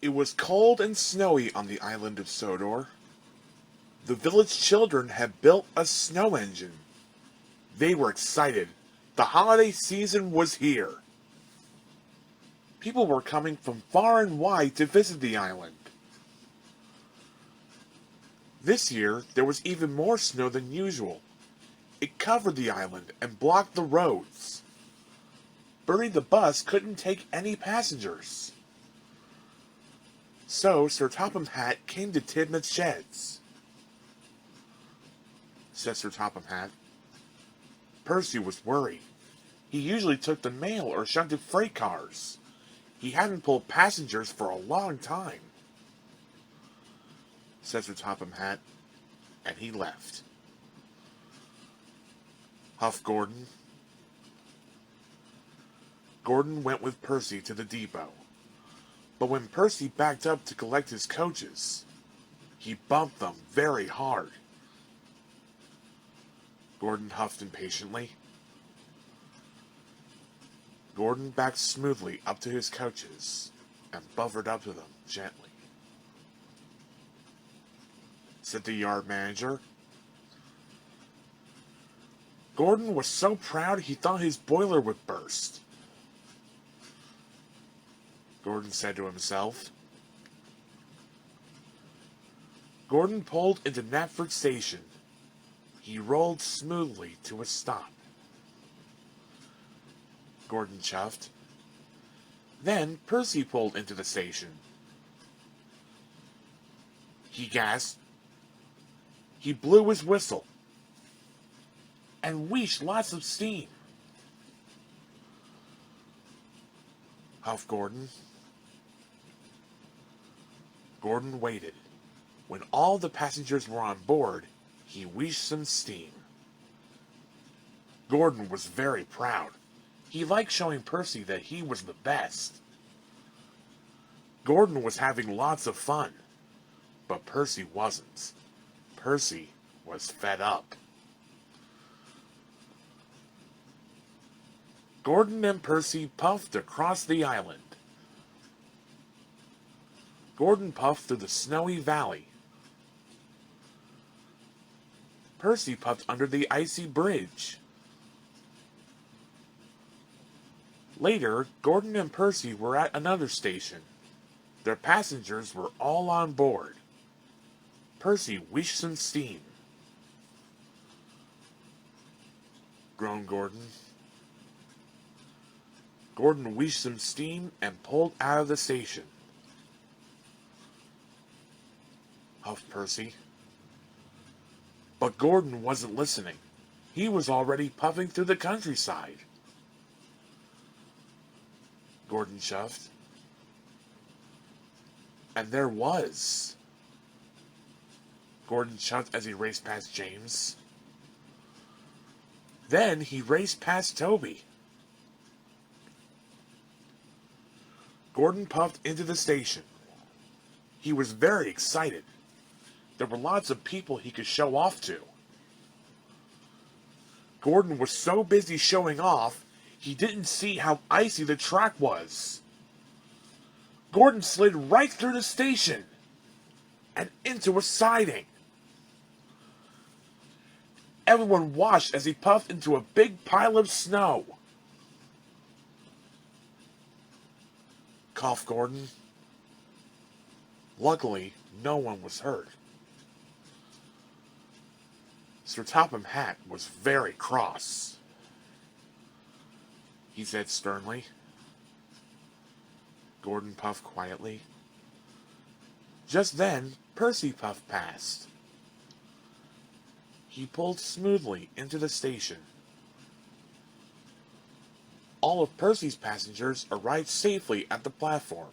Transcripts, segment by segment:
It was cold and snowy on the island of Sodor. The village children had built a snow engine. They were excited. The holiday season was here. People were coming from far and wide to visit the island. This year, there was even more snow than usual. It covered the island and blocked the roads. Bertie the bus couldn't take any passengers. So Sir Topham Hatt came to Tidmouth Sheds. Said Sir Topham Hatt. Percy was worried. He usually took the mail or shunted freight cars. He hadn't pulled passengers for a long time. Said Sir Topham Hatt, and he left. Huffed Gordon. Gordon went with Percy to the depot. But when Percy backed up to collect his coaches, he bumped them very hard. Gordon huffed impatiently. Gordon backed smoothly up to his coaches and buffered up to them gently. Said the yard manager. Gordon was so proud he thought his boiler would burst. Gordon said to himself. Gordon pulled into Knapford Station. He rolled smoothly to a stop. Gordon chuffed. Then Percy pulled into the station. He gasped. He blew his whistle and wheezed lots of steam. Huffed Gordon. Gordon waited. When all the passengers were on board, he wheezed some steam. Gordon was very proud. He liked showing Percy that he was the best. Gordon was having lots of fun, but Percy wasn't. Percy was fed up. Gordon and Percy puffed across the island. Gordon puffed through the snowy valley. Percy puffed under the icy bridge. Later, Gordon and Percy were at another station. Their passengers were all on board. Percy wheezed some steam. Groaned Gordon. Gordon wheezed some steam and pulled out of the station. Huffed Percy. But Gordon wasn't listening. He was already puffing through the countryside. Gordon chuffed. And there was. Gordon chuffed as he raced past James. Then he raced past Toby. Gordon puffed into the station. He was very excited. There were lots of people he could show off to. Gordon was so busy showing off, he didn't see how icy the track was. Gordon slid right through the station and into a siding. Everyone watched as he puffed into a big pile of snow. Coughed Gordon. Luckily, no one was hurt. Sir Topham Hatt was very cross. He said sternly. Gordon puffed quietly. Just then, Percy puffed past. He pulled smoothly into the station. All of Percy's passengers arrived safely at the platform.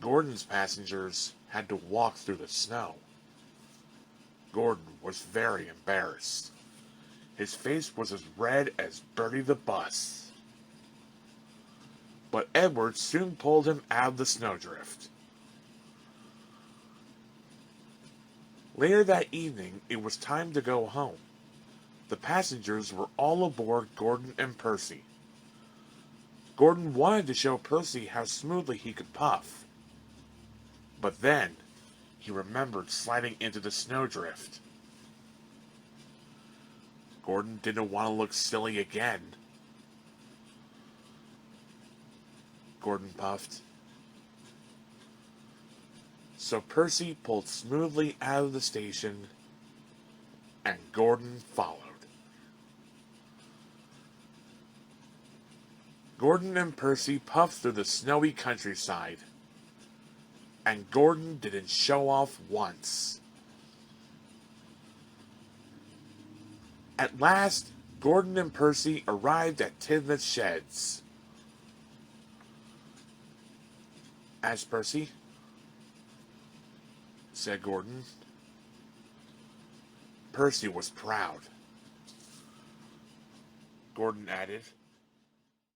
Gordon's passengers had to walk through the snow. Gordon was very embarrassed. His face was as red as Bertie the bus. But Edward soon pulled him out of the snowdrift. Later that evening, it was time to go home. The passengers were all aboard Gordon and Percy. Gordon wanted to show Percy how smoothly he could puff. But then, he remembered sliding into the snowdrift. Gordon didn't want to look silly again. Gordon puffed. So Percy pulled smoothly out of the station, and Gordon followed. Gordon and Percy puffed through the snowy countryside, and Gordon didn't show off once. At last, Gordon and Percy arrived at Tidmouth Sheds. "As Percy," said Gordon. Percy was proud. Gordon added,